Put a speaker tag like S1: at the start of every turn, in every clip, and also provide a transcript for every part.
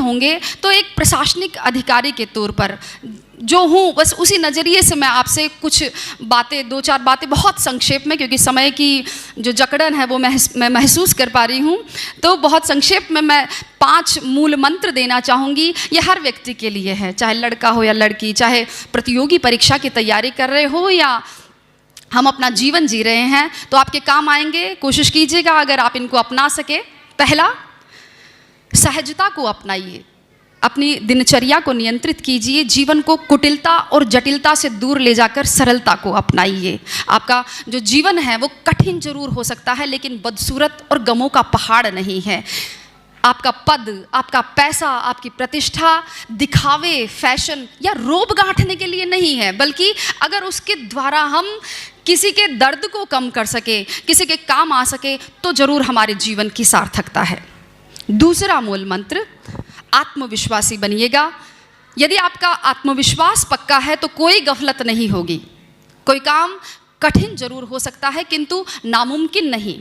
S1: होंगे तो एक प्रशासनिक अधिकारी के तौर पर जो हूँ, बस उसी नज़रिए से मैं आपसे कुछ बातें, 2-4 बातें बहुत संक्षेप में, क्योंकि समय की जो जकड़न है वो मैं महसूस कर पा रही हूँ, तो बहुत संक्षेप में मैं 5 मूल मंत्र देना चाहूँगी। ये हर व्यक्ति के लिए है, चाहे लड़का हो या लड़की, चाहे प्रतियोगी परीक्षा की तैयारी कर रहे हो या हम अपना जीवन जी रहे हैं, तो आपके काम आएंगे। कोशिश कीजिएगा अगर आप इनको अपना सके। पहला, सहजता को अपनाइए, अपनी दिनचर्या को नियंत्रित कीजिए, जीवन को कुटिलता और जटिलता से दूर ले जाकर सरलता को अपनाइए। आपका जो जीवन है वो कठिन जरूर हो सकता है, लेकिन बदसूरत और गमों का पहाड़ नहीं है। आपका पद, आपका पैसा, आपकी प्रतिष्ठा दिखावे, फैशन या रोब गांठने के लिए नहीं है, बल्कि अगर उसके द्वारा हम किसी के दर्द को कम कर सके, किसी के काम आ सके, तो जरूर हमारे जीवन की सार्थकता है। दूसरा मूल मंत्र, आत्मविश्वासी बनिएगा। यदि आपका आत्मविश्वास पक्का है तो कोई गफलत नहीं होगी। कोई काम कठिन जरूर हो सकता है किंतु नामुमकिन नहीं।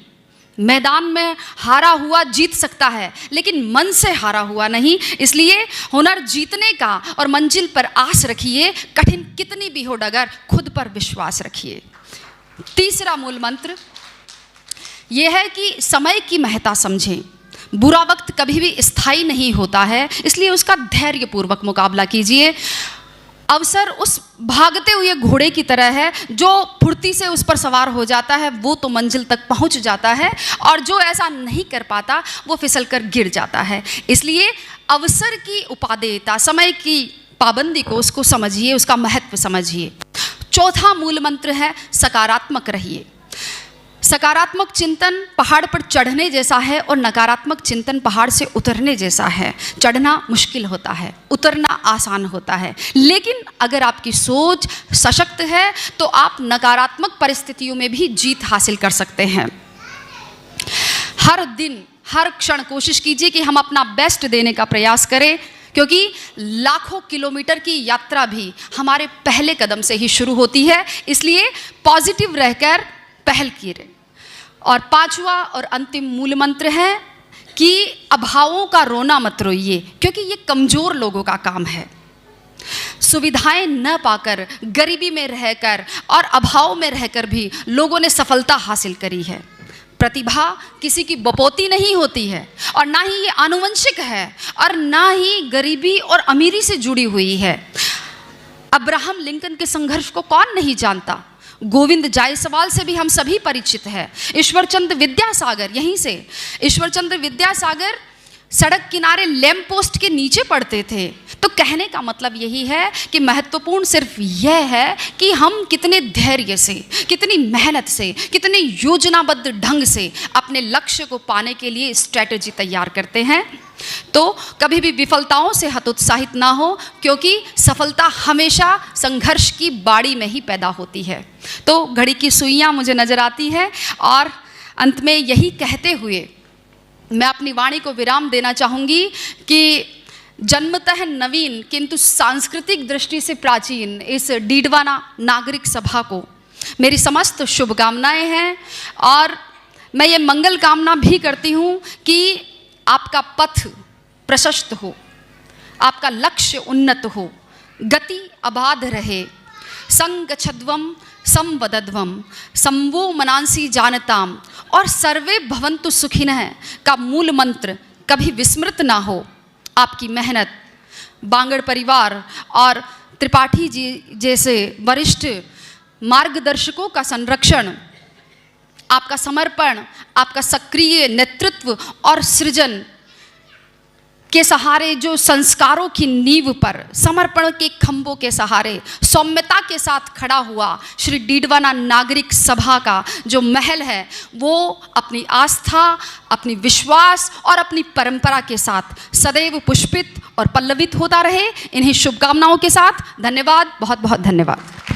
S1: मैदान में हारा हुआ जीत सकता है, लेकिन मन से हारा हुआ नहीं। इसलिए हुनर जीतने का और मंजिल पर आस रखिए, कठिन कितनी भी हो डगर, खुद पर विश्वास रखिए। तीसरा मूल मंत्र यह है कि समय की महत्ता समझें। बुरा वक्त कभी भी स्थायी नहीं होता है, इसलिए उसका धैर्यपूर्वक मुकाबला कीजिए। अवसर उस भागते हुए घोड़े की तरह है, जो फुर्ती से उस पर सवार हो जाता है वो तो मंजिल तक पहुंच जाता है, और जो ऐसा नहीं कर पाता वो फिसलकर गिर जाता है। इसलिए अवसर की उपादेयता, समय की पाबंदी को, उसको समझिए, उसका महत्व समझिए। चौथा मूल मंत्र है, सकारात्मक रहिए। सकारात्मक चिंतन पहाड़ पर चढ़ने जैसा है और नकारात्मक चिंतन पहाड़ से उतरने जैसा है। चढ़ना मुश्किल होता है, उतरना आसान होता है, लेकिन अगर आपकी सोच सशक्त है तो आप नकारात्मक परिस्थितियों में भी जीत हासिल कर सकते हैं। हर दिन, हर क्षण कोशिश कीजिए कि हम अपना बेस्ट देने का प्रयास करें, क्योंकि लाखों किलोमीटर की यात्रा भी हमारे पहले कदम से ही शुरू होती है। इसलिए पॉजिटिव रहकर पहल कीजिए। और पांचवा और अंतिम मूल मंत्र है कि अभावों का रोना मत रोइए, क्योंकि ये कमज़ोर लोगों का काम है। सुविधाएं न पाकर, गरीबी में रहकर और अभाव में रहकर भी लोगों ने सफलता हासिल करी है। प्रतिभा किसी की बपौती नहीं होती है, और ना ही ये आनुवंशिक है, और ना ही गरीबी और अमीरी से जुड़ी हुई है। अब्राहम लिंकन के संघर्ष को कौन नहीं जानता? गोविंद जायसवाल से भी हम सभी परिचित हैं। ईश्वरचंद्र विद्यासागर, यहीं से ईश्वरचंद्र विद्यासागर सड़क किनारे लैंप पोस्ट के नीचे पड़ते थे। तो कहने का मतलब यही है कि महत्वपूर्ण सिर्फ यह है कि हम कितने धैर्य से, कितनी मेहनत से, कितने योजनाबद्ध ढंग से अपने लक्ष्य को पाने के लिए स्ट्रैटेजी तैयार करते हैं। तो कभी भी विफलताओं से हतोत्साहित ना हो, क्योंकि सफलता हमेशा संघर्ष की बाड़ी में ही पैदा होती है। तो घड़ी की सुइयां मुझे नजर आती है, और अंत में यही कहते हुए मैं अपनी वाणी को विराम देना चाहूँगी कि जन्मतः नवीन किंतु सांस्कृतिक दृष्टि से प्राचीन इस डीडवाना नागरिक सभा को मेरी समस्त शुभकामनाएं हैं, और मैं ये मंगल कामना भी करती हूँ कि आपका पथ प्रशस्त हो, आपका लक्ष्य उन्नत हो, गति अबाध रहे। संगच्छध्वं संवदध्वं संवो मनांसी जानताम, और सर्वे भवन्तु सुखिनः का मूल मंत्र कभी विस्मृत ना हो। आपकी मेहनत, बांगड़ परिवार और त्रिपाठी जी जैसे वरिष्ठ मार्गदर्शकों का संरक्षण, आपका समर्पण, आपका सक्रिय नेतृत्व और सृजन के सहारे, जो संस्कारों की नींव पर समर्पण के खंभों के सहारे सौम्यता के साथ खड़ा हुआ श्री डीडवाना नागरिक सभा का जो महल है, वो अपनी आस्था, अपनी विश्वास और अपनी परंपरा के साथ सदैव पुष्पित और पल्लवित होता रहे। इन्हीं शुभकामनाओं के साथ धन्यवाद, बहुत बहुत धन्यवाद।